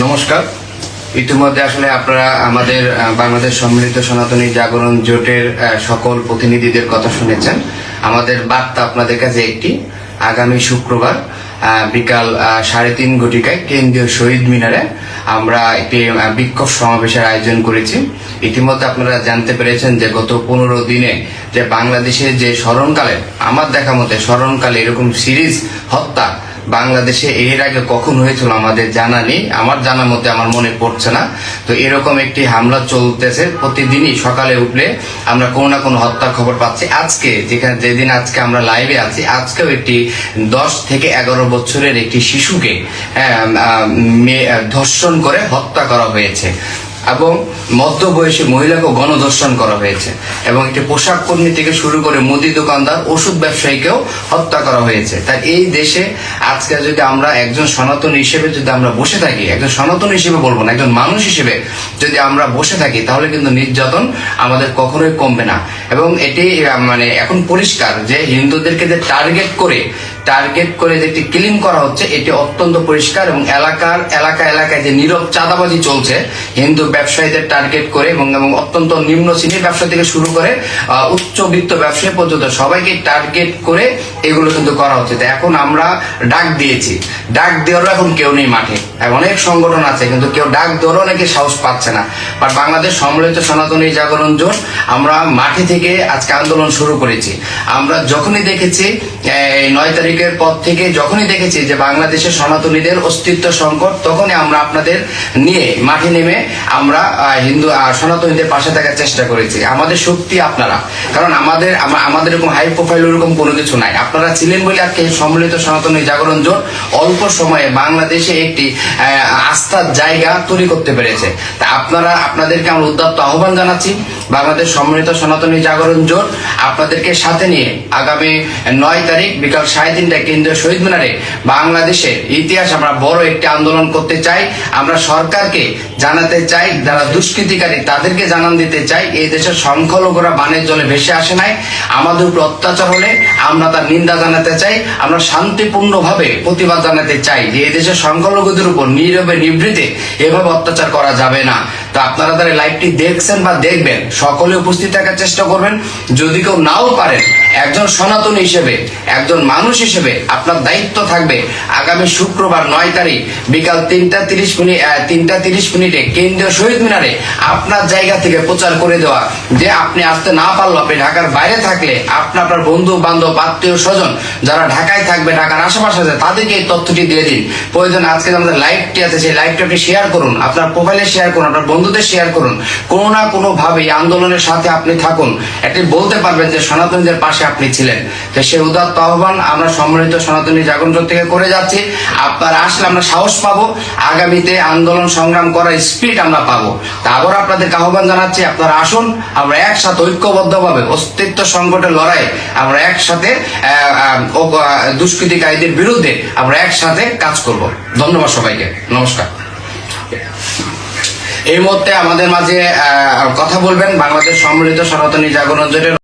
নমস্কার। ইতিমধ্যে আসলে আপনারা আমাদের বাংলাদেশ সম্মিলিত সনাতনী জাগরণ জোটের সকল প্রতিনিধিদের কথা শুনেছেন। আমাদের বার্তা আপনাদের কাছে একটি, আগামী শুক্রবার বিকাল 3:30 ঘটিকায় কেন্দ্রীয় শহীদ মিনারে আমরা একটি বিক্ষোভ সমাবেশের আয়োজন করেছি। ইতিমধ্যে আপনারা জানতে পেরেছেন যে গত 15 দিনে যে বাংলাদেশে যে স্মরণকালে, আমার দেখা মতে স্মরণকালে এরকম সিরিজ হত্যা বাংলাদেশে এর আগে কখন হয়েছিল আমাদের জানা নেই, আমার জানা মতে আমার মনে পড়ছে না। তো এরকম একটি হামলা চলতেছে, প্রতিদিনই সকালে উঠলে আমরা কোনো না কোনো হত্যার খবর পাচ্ছি। আজকে যেদিন আজকে আমরা লাইভে আছি, আজকেও একটি 10 থেকে 11 বছরের একটি শিশুকে ধর্ষণ করে হত্যা করা হয়েছে এবং মধ্যবয়সী মহিলাকেও গণধর্ষণ করা হয়েছে এবং একটি পোশাক কর্মী থেকে শুরু করে মুদি দোকানদার, ওষুধ ব্যবসায়ীকেও হত্যা করা হয়েছে। তাই এই দেশে আজকে যদি আমরা একজন সনাতন হিসেবে যদি আমরা বসে থাকি, একজন সনাতন হিসেবে বলবো না, একজন মানুষ হিসেবে যদি আমরা বসে থাকি, তাহলে কিন্তু নির্যাতন আমাদের কখনোই কমবে না। এবং এটি এখন পরিষ্কার যে হিন্দুদেরকে যে টার্গেট করে যে একটি ক্লিন করা হচ্ছে, এটি অত্যন্ত পরিষ্কার। এবং এলাকায় যে নীরব চাঁদাবাজি চলছে হিন্দু ব্যবসায়ীদের টার্গেট করে এবং অত্যন্ত নিম্ন শ্রেণীর ব্যবসা থেকে শুরু করে উচ্চবিত্ত ব্যবসায়ী পর্যন্ত সবাইকে টার্গেট করে এগুলো কিন্তু করা হচ্ছে। তো এখন আমরা ডাক দেওয়ারও এখন কেউ নেই মাঠে। অনেক সংগঠন আছে কিন্তু কেউ ডাক দেওয়ারও অনেকে সাহস পাচ্ছে না। বাট বাংলাদেশ সম্মিলিত সনাতনী জাগরণ জোট আমরা মাঠে থেকে আজকে আন্দোলন শুরু করেছি। আমরা যখনই দেখেছি 9 তারিখের পর থেকে যখনই দেখেছি যে বাংলাদেশের সনাতনীদের অস্তিত্ব সংকট, তখনই আমরা আপনাদের নিয়ে মাঠে নেমে আমরা সনাতনীদের পাশে থাকার চেষ্টা করেছি। আমাদের শক্তি আপনারা, কারণ আমাদের এরকম হাই প্রোফাইল ওরকম কোনো কিছু নাই। আপনারা ছিলেন বলে আজকে সম্মিলিত সনাতনী জাগরণ জোট অল্প সময়ে বাংলাদেশে একটি আস্থার জায়গা তৈরি করতে পেরেছে। তা আপনাদেরকে আমরা উদাত্ত আহ্বান জানাচ্ছি। বাংলাদেশ সম্মিলিত সনাতনী জাগরণ জোট আপনাদেরকে সাথে নিয়ে আগামী 9 তারিখ বিকাল 3:30টায় কেন্দ্রীয় শহীদ মিনারে বাংলাদেশের ইতিহাস আমরা বড় একটি আন্দোলন করতে চাই। আমরা সরকারকে জানাতে চাই, যারা দুষ্কৃতিকারী তাদেরকে জানান দিতে চাই, এই দেশের সংখ্যালঘুরা বানের জলে ভেসে আসে নাই। আমাদের উপর অত্যাচার হলে আমরা তার নিন্দা জানাতে চাই। আমরা শান্তিপূর্ণভাবে প্রতিবাদ জানাতে চাই যে এই দেশের সংখ্যালঘুদের উপর নীরবে নিভৃতে এভাবে অত্যাচার করা যাবে না। তো আপনারা যারা লাইভটি দেখছেন বা দেখবেন, সকলে উপস্থিত থাকার চেষ্টা করবেন। যদি কেউ নাও পারেন, একজন সনাতনী হিসেবে, একজন মানুষ হিসেবে আপনার দায়িত্ব থাকবে আগামী শুক্রবার 9 তারিখ বিকাল 3:30 মিনিটে কেন্দ্রীয় শহীদ মিনারে আপনার জায়গা থেকে প্রচার করে দেওয়া যে আপনি আসতে না পারলেও, আপনি ঢাকার বাইরে থাকলে আপনার বন্ধু বান্ধব, আত্মীয় স্বজন যারা ঢাকায় থাকবে, ঢাকার আশেপাশে আছে, তাদেরকে এই তথ্যটি দিয়ে দিন। প্রয়োজন আজকে আমাদের লাইভটি আছে, সেই লাইভটি আপনি শেয়ার করুন, আপনার প্রোফাইলে শেয়ার করুন, আপনার বন্ধুদের শেয়ার করুন। কোনো না কোনো ভাবে এই আন্দোলনের সাথে আপনি থাকুন, একটি বলতে পারবেন যে সনাতনীদের পাশে আপনি ছিলেন। তো সেই উদাত্ত আহ্বান আমরা সম্মিলিত সনাতনী জাগরণ জোট থেকে করে যাচ্ছি। আপনারা আসলে আমরা সাহস পাবো, আগামীতে আন্দোলন সংগ্রাম করার স্পিরিট আমরা পাবো। তা আবার আপনাদের আহ্বান জানাচ্ছি, আপনারা আসুন, আমরা একসাথে ঐক্যবদ্ধভাবে অস্তিত্ব সংকটের লড়াই আমরা একসাথে দুষ্কৃতিকারীদের বিরুদ্ধে আমরা একসাথে কাজ করব। ধন্যবাদ সবাইকে, নমস্কার। এই মুহূর্তে আমাদের মাঝে কথা বলবেন বাংলাদেশ সম্মিলিত সনাতনী জাগরণ জোটের